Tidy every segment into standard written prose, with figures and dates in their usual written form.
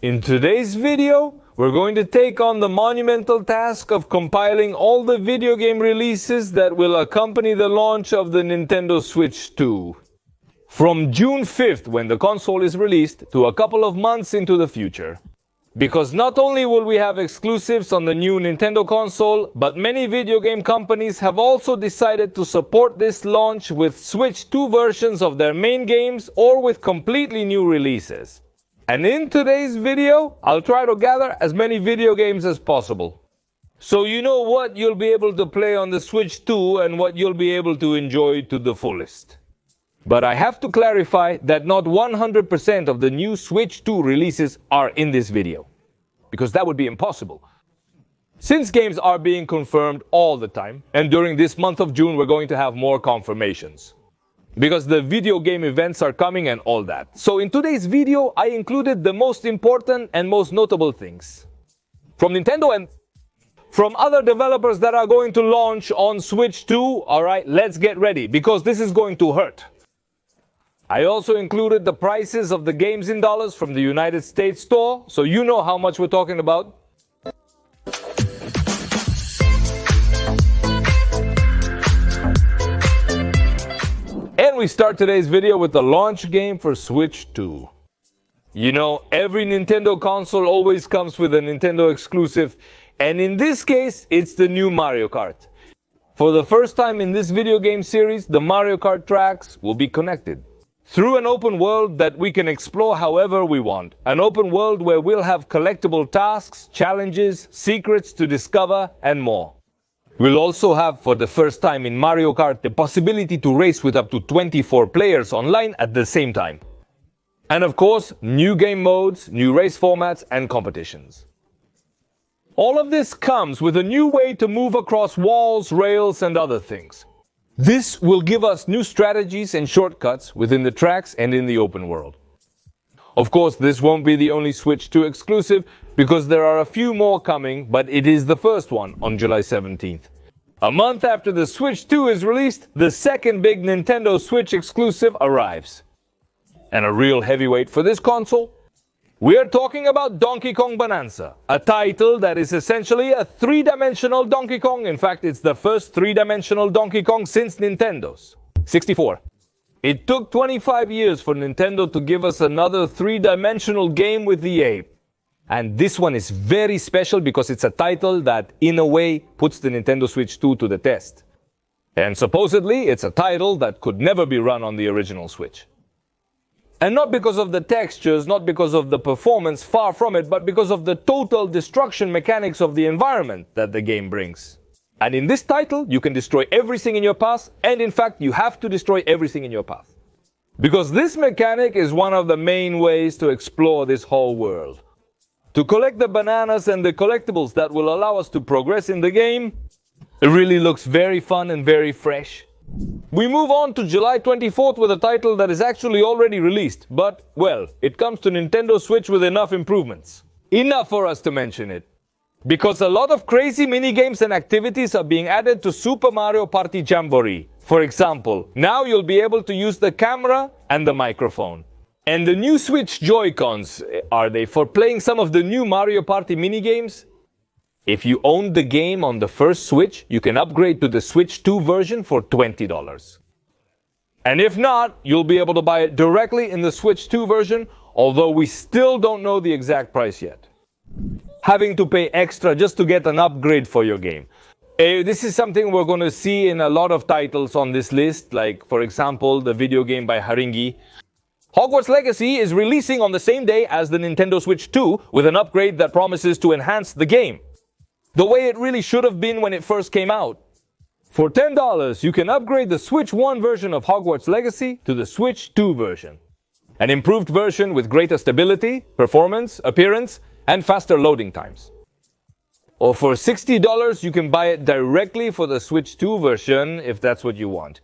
In today's video, we're going to take on the monumental task of compiling all the video game releases that will accompany the launch of the Nintendo Switch 2. From June 5th, when the console is released, to a couple of months into the future. Because not only will we have exclusives on the new Nintendo console, but many video game companies have also decided to support this launch with Switch 2 versions of their main games or with completely new releases. And in today's video, I'll try to gather as many video games as possible. So you know what you'll be able to play on the Switch 2 and what you'll be able to enjoy to the fullest. But I have to clarify that not 100% of the new Switch 2 releases are in this video. Because that would be impossible. Since games are being confirmed all the time, and during this month of June we're going to have more confirmations. Because the video game events are coming and all that. So in today's video, I included the most important and most notable things. From Nintendo and from other developers that are going to launch on Switch 2, alright, let's get ready, because this is going to hurt. I also included the prices of the games in dollars from the United States store, so you know how much we're talking about. And we start today's video with the launch game for Switch 2. You know, every Nintendo console always comes with a Nintendo exclusive, and in this case, it's the new Mario Kart. For the first time in this video game series, the Mario Kart tracks will be connected through an open world that we can explore however we want. An open world where we'll have collectible tasks, challenges, secrets to discover, and more. We'll also have, for the first time in Mario Kart, the possibility to race with up to 24 players online at the same time. And of course, new game modes, new race formats, and competitions. All of this comes with a new way to move across walls, rails, and other things. This will give us new strategies and shortcuts within the tracks and in the open world. Of course, this won't be the only Switch 2 exclusive, because there are a few more coming, but it is the first one on July 17th. A month after the Switch 2 is released, the second big Nintendo Switch exclusive arrives. And a real heavyweight for this console? We are talking about Donkey Kong Bonanza, a title that is essentially a three-dimensional Donkey Kong. In fact, it's the first three-dimensional Donkey Kong since Nintendo's 64. It took 25 years for Nintendo to give us another three-dimensional game with the ape. And this one is very special because it's a title that, in a way, puts the Nintendo Switch 2 to the test. And supposedly, it's a title that could never be run on the original Switch. And not because of the textures, not because of the performance, far from it, but because of the total destruction mechanics of the environment that the game brings. And in this title, you can destroy everything in your path, and in fact, you have to destroy everything in your path. Because this mechanic is one of the main ways to explore this whole world. To collect the bananas and the collectibles that will allow us to progress in the game, it really looks very fun and very fresh. We move on to July 24th with a title that is actually already released, but, well, it comes to Nintendo Switch with enough improvements. Enough for us to mention it. Because a lot of crazy minigames and activities are being added to Super Mario Party Jamboree. For example, now you'll be able to use the camera and the microphone. And the new Switch Joy-Cons, are they for playing some of the new Mario Party minigames? If you own the game on the first Switch, you can upgrade to the Switch 2 version for $20. And if not, you'll be able to buy it directly in the Switch 2 version, although we still don't know the exact price yet. Having to pay extra just to get an upgrade for your game. This is something we're going to see in a lot of titles on this list, like, for example, the video game by Haringi. Hogwarts Legacy is releasing on the same day as the Nintendo Switch 2 with an upgrade that promises to enhance the game. The way it really should have been when it first came out. For $10, you can upgrade the Switch 1 version of Hogwarts Legacy to the Switch 2 version. An improved version with greater stability, performance, appearance, and faster loading times. Or for $60, you can buy it directly for the Switch 2 version if that's what you want.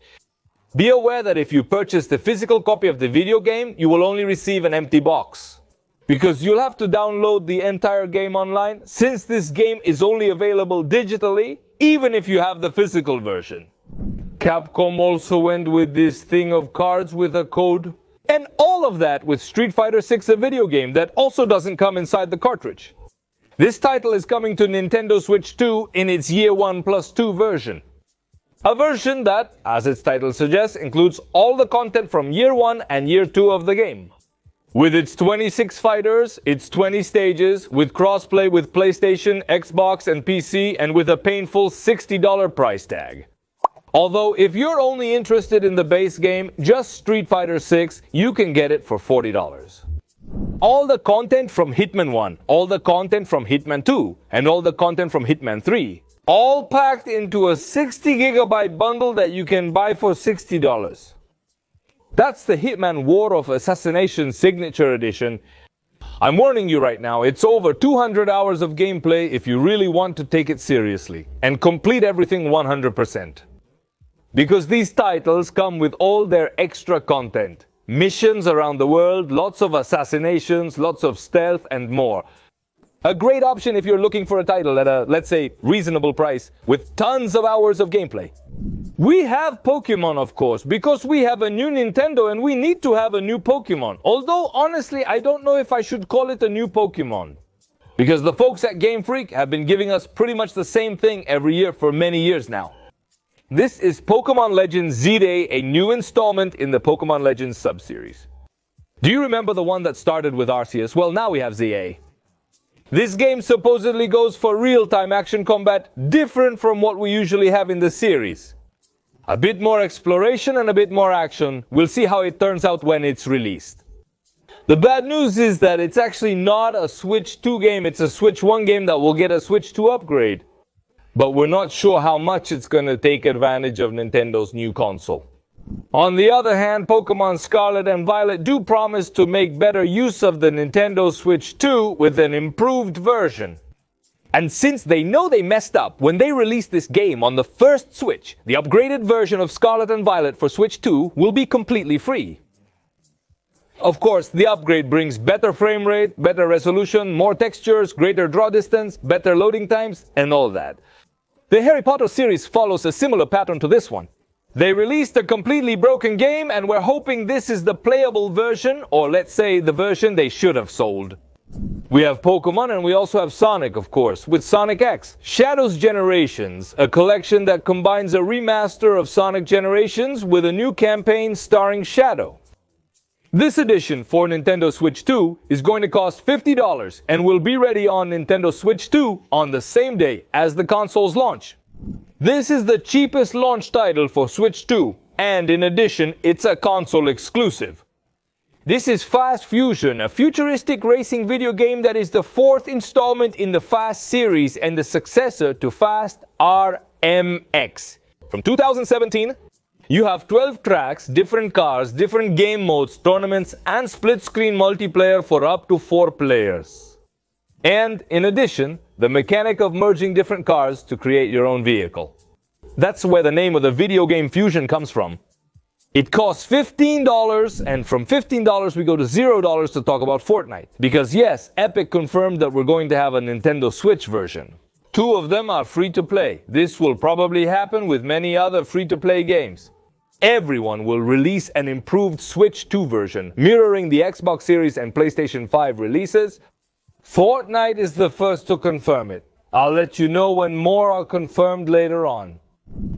Be aware that if you purchase the physical copy of the video game, you will only receive an empty box. Because you'll have to download the entire game online, since this game is only available digitally, even if you have the physical version. Capcom also went with this thing of cards with a code. And all of that with Street Fighter 6, a video game that also doesn't come inside the cartridge. This title is coming to Nintendo Switch 2 in its Year 1 Plus 2 version. A version that, as its title suggests, includes all the content from Year 1 and Year 2 of the game. With its 26 fighters, its 20 stages, with crossplay with PlayStation, Xbox, and PC, and with a painful $60 price tag. Although, if you're only interested in the base game, just Street Fighter 6, you can get it for $40. All the content from Hitman 1, all the content from Hitman 2, and all the content from Hitman 3, all packed into a 60GB bundle that you can buy for $60. That's the Hitman War of Assassination Signature Edition. I'm warning you right now, it's over 200 hours of gameplay if you really want to take it seriously and complete everything 100%. Because these titles come with all their extra content. Missions around the world, lots of assassinations, lots of stealth, and more. A great option if you're looking for a title at a, let's say, reasonable price with tons of hours of gameplay. We have Pokémon, of course, because we have a new Nintendo and we need to have a new Pokémon. Although, honestly, I don't know if I should call it a new Pokémon. Because the folks at Game Freak have been giving us pretty much the same thing every year for many years now. This is Pokémon Legends Z-Day, a new installment in the Pokémon Legends sub-series. Do you remember the one that started with Arceus? Well, now we have ZA. This game supposedly goes for real-time action combat, different from what we usually have in the series. A bit more exploration and a bit more action. We'll see how it turns out when it's released. The bad news is that it's actually not a Switch 2 game, it's a Switch 1 game that will get a Switch 2 upgrade. But we're not sure how much it's going to take advantage of Nintendo's new console. On the other hand, Pokémon Scarlet and Violet do promise to make better use of the Nintendo Switch 2 with an improved version. And since they know they messed up when they released this game on the first Switch, the upgraded version of Scarlet and Violet for Switch 2 will be completely free. Of course, the upgrade brings better frame rate, better resolution, more textures, greater draw distance, better loading times, and all that. The Harry Potter series follows a similar pattern to this one. They released a completely broken game and we're hoping this is the playable version, or let's say the version they should have sold. We have Pokémon and we also have Sonic, of course, with Sonic X. Shadow's Generations, a collection that combines a remaster of Sonic Generations with a new campaign starring Shadow. This edition for Nintendo Switch 2 is going to cost $50 and will be ready on Nintendo Switch 2 on the same day as the console's launch. This is the cheapest launch title for Switch 2, and in addition, it's a console exclusive. This is Fast Fusion, a futuristic racing video game that is the fourth installment in the Fast series and the successor to Fast RMX. From 2017, you have 12 tracks, different cars, different game modes, tournaments, and split-screen multiplayer for up to 4 players. And, in addition, the mechanic of merging different cars to create your own vehicle. That's where the name of the video game Fusion comes from. It costs $15, and from $15 we go to $0 to talk about Fortnite. Because yes, Epic confirmed that we're going to have a Nintendo Switch version. 2 of them are free to play. This will probably happen with many other free-to-play games. Everyone will release an improved Switch 2 version, mirroring the Xbox Series and PlayStation 5 releases. Fortnite is the first to confirm it. I'll let you know when more are confirmed later on.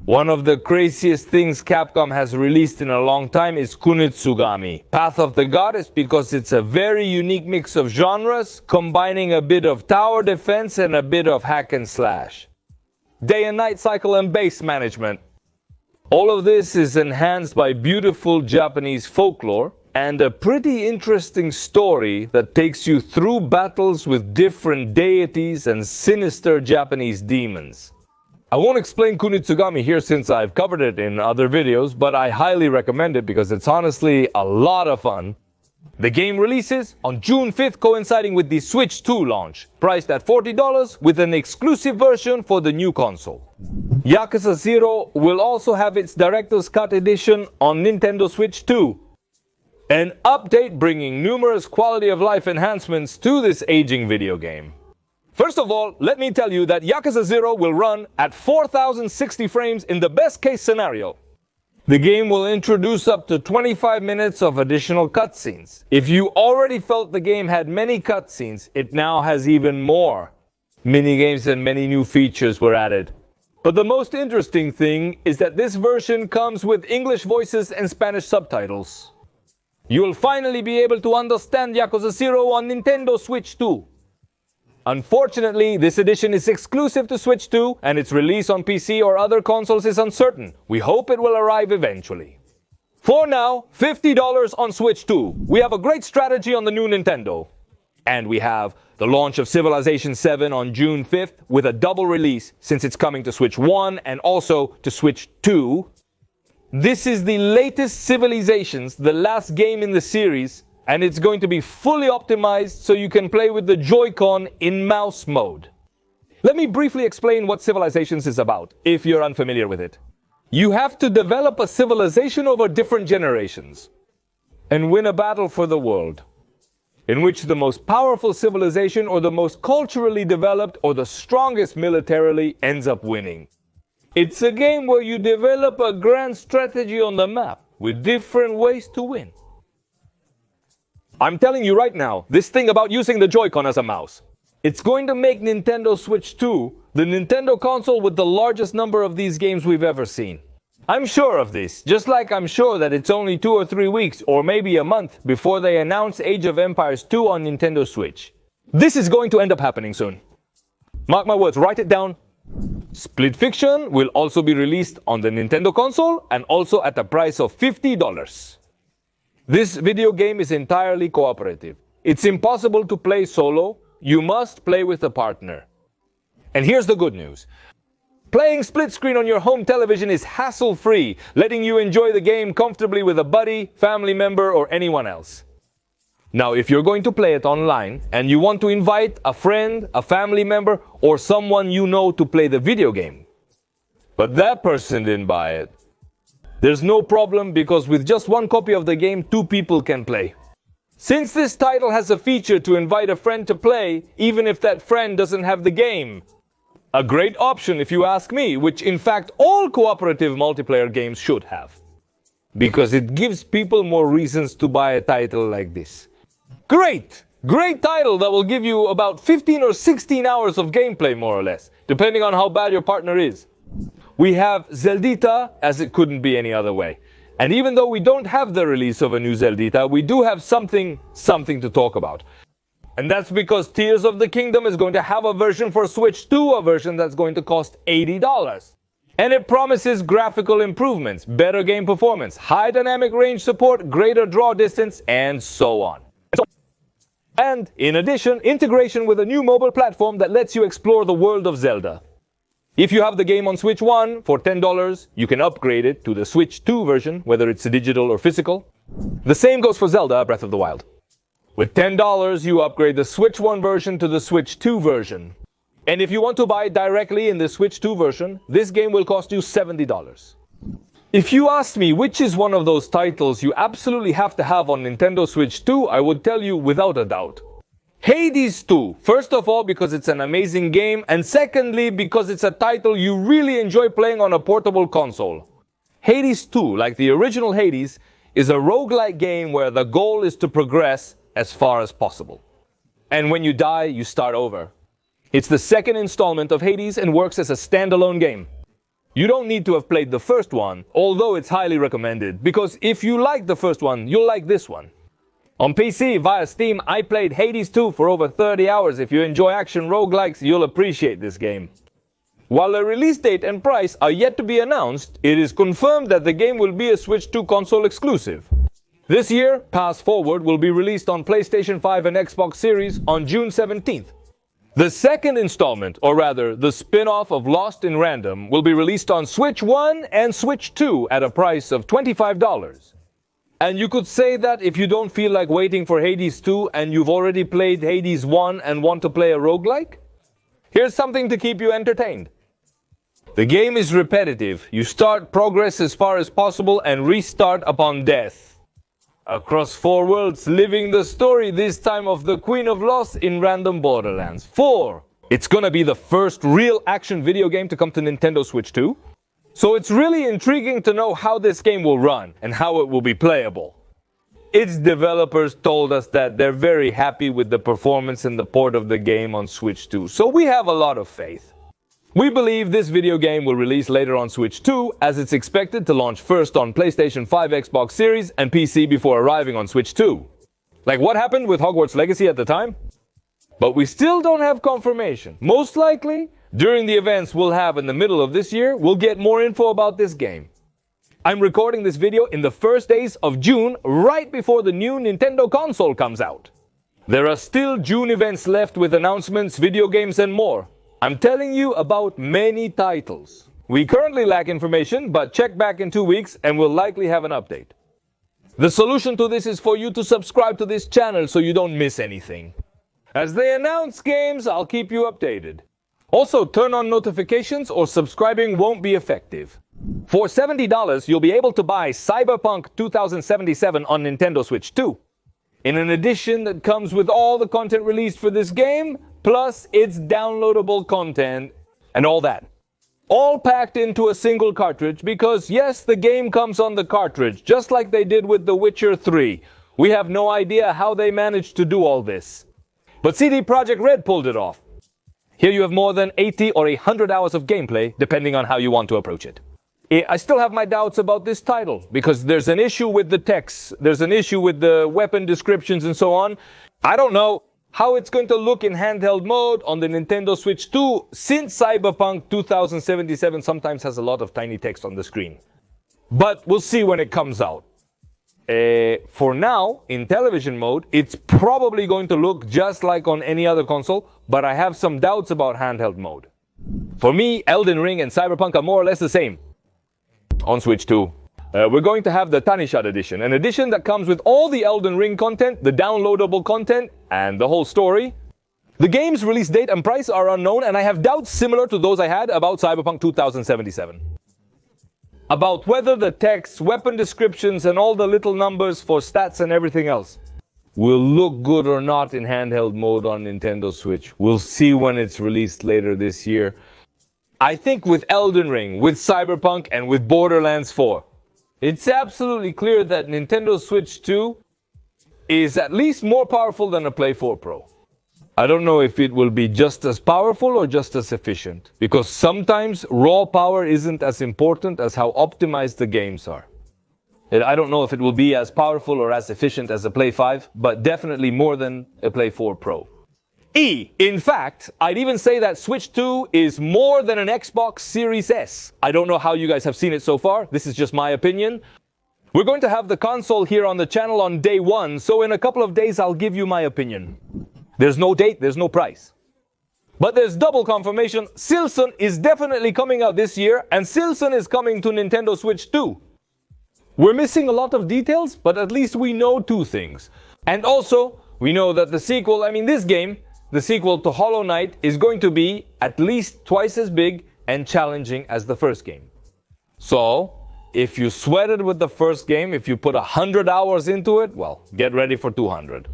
One of the craziest things Capcom has released in a long time is Kunitsugami, Path of the Goddess, because it's a very unique mix of genres, combining a bit of tower defense and a bit of hack and slash. Day and night cycle and base management. All of this is enhanced by beautiful Japanese folklore and a pretty interesting story that takes you through battles with different deities and sinister Japanese demons. I won't explain Kunitsugami here since I've covered it in other videos, but I highly recommend it because it's honestly a lot of fun. The game releases on June 5th, coinciding with the Switch 2 launch, priced at $40 with an exclusive version for the new console. Yakuza 0 will also have its Director's Cut edition on Nintendo Switch 2. An update bringing numerous quality of life enhancements to this aging video game. First of all, let me tell you that Yakuza 0 will run at 4060 frames in the best case scenario. The game will introduce up to 25 minutes of additional cutscenes. If you already felt the game had many cutscenes, it now has even more. Minigames and many new features were added. But the most interesting thing is that this version comes with English voices and Spanish subtitles. You'll finally be able to understand Yakuza 0 on Nintendo Switch 2. Unfortunately, this edition is exclusive to Switch 2, and its release on PC or other consoles is uncertain. We hope it will arrive eventually. For now, $50 on Switch 2. We have a great strategy on the new Nintendo. And we have the launch of Civilization 7 on June 5th with a double release since it's coming to Switch 1 and also to Switch 2. This is the latest Civilizations, the last game in the series, and it's going to be fully optimized so you can play with the Joy-Con in mouse mode. Let me briefly explain what Civilizations is about, if you're unfamiliar with it. You have to develop a civilization over different generations and win a battle for the world, in which the most powerful civilization or the most culturally developed or the strongest militarily ends up winning. It's a game where you develop a grand strategy on the map with different ways to win. I'm telling you right now, this thing about using the Joy-Con as a mouse, it's going to make Nintendo Switch 2 the Nintendo console with the largest number of these games we've ever seen. I'm sure of this, just like I'm sure that it's only 2 or 3 weeks or maybe a month before they announce Age of Empires 2 on Nintendo Switch. This is going to end up happening soon. Mark my words, write it down. Split Fiction will also be released on the Nintendo console and also at the price of $50. This video game is entirely cooperative. It's impossible to play solo. You must play with a partner. And here's the good news. Playing split screen on your home television is hassle-free, letting you enjoy the game comfortably with a buddy, family member, or anyone else. Now, if you're going to play it online and you want to invite a friend, a family member, or someone you know to play the video game, but that person didn't buy it, there's no problem because with just one copy of the game, 2 people can play. Since this title has a feature to invite a friend to play, even if that friend doesn't have the game. A great option if you ask me, which in fact all cooperative multiplayer games should have. Because it gives people more reasons to buy a title like this. Great title that will give you about 15 or 16 hours of gameplay more or less, depending on how bad your partner is. We have Zeldita, as it couldn't be any other way. And even though we don't have the release of a new Zeldita, we do have something to talk about. And that's because Tears of the Kingdom is going to have a version for Switch 2, a version that's going to cost $80. And it promises graphical improvements, better game performance, high dynamic range support, greater draw distance, and so on. And in addition, integration with a new mobile platform that lets you explore the world of Zelda. If you have the game on Switch 1 for $10, you can upgrade it to the Switch 2 version, whether it's digital or physical. The same goes for Zelda Breath of the Wild. With $10, you upgrade the Switch 1 version to the Switch 2 version. And if you want to buy it directly in the Switch 2 version, this game will cost you $70. If you ask me which is one of those titles you absolutely have to have on Nintendo Switch 2, I would tell you without a doubt. Hades 2, first of all because it's an amazing game, and secondly because it's a title you really enjoy playing on a portable console. Hades 2, like the original Hades, is a roguelike game where the goal is to progress as far as possible. And when you die, you start over. It's the second installment of Hades and works as a standalone game. You don't need to have played the first one, although it's highly recommended, because if you like the first one, you'll like this one. On PC, via Steam, I played Hades 2 for over 30 hours. If you enjoy action roguelikes, you'll appreciate this game. While the release date and price are yet to be announced, it is confirmed that the game will be a Switch 2 console exclusive. This year, Pass Forward will be released on PlayStation 5 and Xbox Series on June 17th. The second installment, or rather, the spin-off of Lost in Random, will be released on Switch 1 and Switch 2 at a price of $25. And you could say that if you don't feel like waiting for Hades 2 and you've already played Hades 1 and want to play a roguelike? Here's something to keep you entertained. The game is repetitive. You start progress as far as possible and restart upon death. Across 4 worlds, living the story this time of the Queen of Lost in random Borderlands. 4. It's gonna be the first real action video game to come to Nintendo Switch 2. So it's really intriguing to know how this game will run and how it will be playable. Its developers told us that they're very happy with the performance and the port of the game on Switch 2, so we have a lot of faith. We believe this video game will release later on Switch 2, as it's expected to launch first on PlayStation 5, Xbox Series, and PC before arriving on Switch 2. Like what happened with Hogwarts Legacy at the time? But we still don't have confirmation. Most likely, during the events we'll have in the middle of this year, we'll get more info about this game. I'm recording this video in the first days of June, right before the new Nintendo console comes out. There are still June events left with announcements, video games, and more. I'm telling you about many titles. We currently lack information, but check back in 2 weeks and we'll likely have an update. The solution to this is for you to subscribe to this channel so you don't miss anything. As they announce games, I'll keep you updated. Also, turn on notifications or subscribing won't be effective. For $70, you'll be able to buy Cyberpunk 2077 on Nintendo Switch 2. In an edition that comes with all the content released for this game, plus its downloadable content and all that. All packed into a single cartridge because, yes, the game comes on the cartridge, just like they did with The Witcher 3. We have no idea how they managed to do all this. But CD Projekt Red pulled it off. Here you have more than 80 or 100 hours of gameplay, depending on how you want to approach it. I still have my doubts about this title, because there's an issue with the text, there's an issue with the weapon descriptions and so on. I don't know how it's going to look in handheld mode on the Nintendo Switch 2, since Cyberpunk 2077 sometimes has a lot of tiny text on the screen. But we'll see when it comes out. For now, in television mode, it's probably going to look just like on any other console, but I have some doubts about handheld mode. For me, Elden Ring and Cyberpunk are more or less the same on Switch 2. We're going to have the Tanishad edition, an edition that comes with all the Elden Ring content, the downloadable content, and the whole story. The game's release date and price are unknown, and I have doubts similar to those I had about Cyberpunk 2077. About whether the text, weapon descriptions, and all the little numbers for stats and everything else will look good or not in handheld mode on Nintendo Switch. We'll see when it's released later this year. I think with Elden Ring, with Cyberpunk, and with Borderlands 4, it's absolutely clear that Nintendo Switch 2 is at least more powerful than a Play 4 Pro. I don't know if it will be just as powerful or just as efficient, because sometimes raw power isn't as important as how optimized the games are. I don't know if it will be as powerful or as efficient as a Play 5, but definitely more than a Play 4 Pro. In fact, I'd even say that Switch 2 is more than an Xbox Series S. I don't know how you guys have seen it so far. This is just my opinion. We're going to have the console here on the channel on day 1, so in a couple of days I'll give you my opinion. There's no date, there's no price. But there's double confirmation. Silson is definitely coming out this year, and Silson is coming to Nintendo Switch 2. We're missing a lot of details, but at least we know 2 things. And also, we know that the sequel, this game, the sequel to Hollow Knight, is going to be at least twice as big and challenging as the first game. So, if you sweated with the first game, if you put 100 hours into it, well, get ready for 200.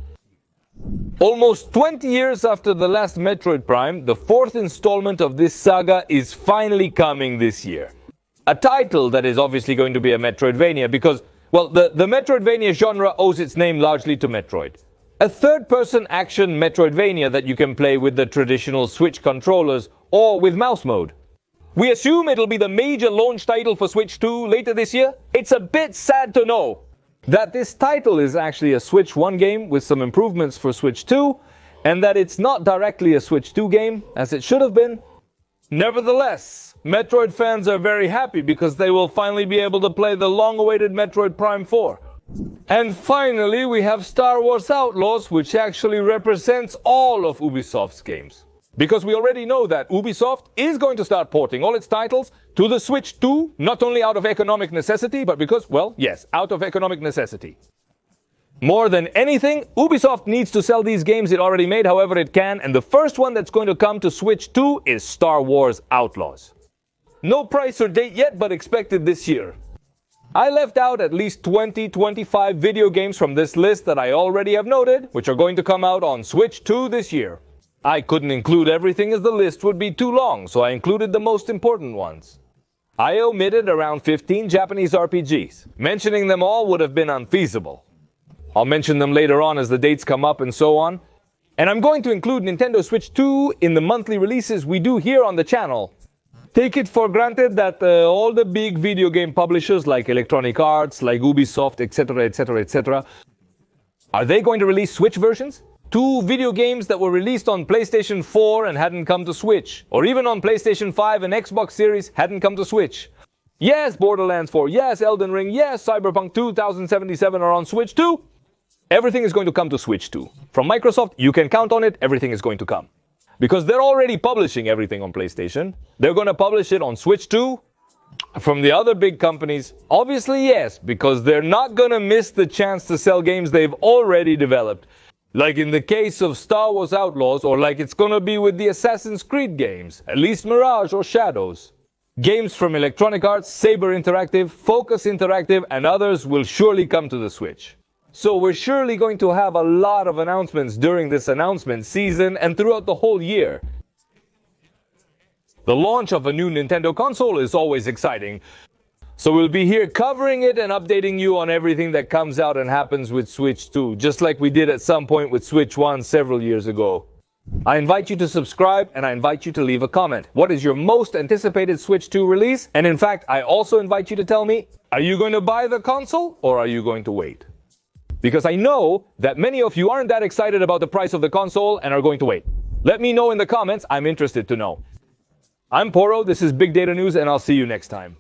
Almost 20 years after the last Metroid Prime, the 4th installment of this saga is finally coming this year. A title that is obviously going to be a Metroidvania because, well, the Metroidvania genre owes its name largely to Metroid. A third-person action Metroidvania that you can play with the traditional Switch controllers or with mouse mode. We assume it'll be the major launch title for Switch 2 later this year. It's a bit sad to know that this title is actually a Switch 1 game with some improvements for Switch 2, and that it's not directly a Switch 2 game, as it should have been. Nevertheless, Metroid fans are very happy because they will finally be able to play the long-awaited Metroid Prime 4. And finally, we have Star Wars Outlaws, which actually represents all of Ubisoft's games. Because we already know that Ubisoft is going to start porting all its titles to the Switch 2, not only out of economic necessity, but because, well, yes, out of economic necessity. More than anything, Ubisoft needs to sell these games it already made however it can, and the first one that's going to come to Switch 2 is Star Wars Outlaws. No price or date yet, but expected this year. I left out at least 20-25 video games from this list that I already have noted, which are going to come out on Switch 2 this year. I couldn't include everything as the list would be too long, so I included the most important ones. I omitted around 15 Japanese RPGs. Mentioning them all would have been unfeasible. I'll mention them later on as the dates come up and so on. And I'm going to include Nintendo Switch 2 in the monthly releases we do here on the channel. Take it for granted that all the big video game publishers like Electronic Arts, like Ubisoft, etc., etc., etc., are they going to release Switch versions? 2 video games that were released on PlayStation 4 and hadn't come to Switch, or even on PlayStation 5 and Xbox Series hadn't come to Switch. Yes, Borderlands 4, yes, Elden Ring, yes, Cyberpunk 2077 are on Switch too. Everything is going to come to Switch too. From Microsoft, you can count on it, everything is going to come. Because they're already publishing everything on PlayStation. They're going to publish it on Switch too. From the other big companies, obviously yes, because they're not going to miss the chance to sell games they've already developed. Like in the case of Star Wars Outlaws, or like it's going to be with the Assassin's Creed games, at least Mirage or Shadows. Games from Electronic Arts, Saber Interactive, Focus Interactive, and others will surely come to the Switch. So we're surely going to have a lot of announcements during this announcement season and throughout the whole year. The launch of a new Nintendo console is always exciting. So we'll be here covering it and updating you on everything that comes out and happens with Switch 2, just like we did at some point with Switch 1 several years ago. I invite you to subscribe and I invite you to leave a comment. What is your most anticipated Switch 2 release? And in fact, I also invite you to tell me, are you going to buy the console or are you going to wait? Because I know that many of you aren't that excited about the price of the console and are going to wait. Let me know in the comments, I'm interested to know. I'm Poro, this is Big Data News, and I'll see you next time.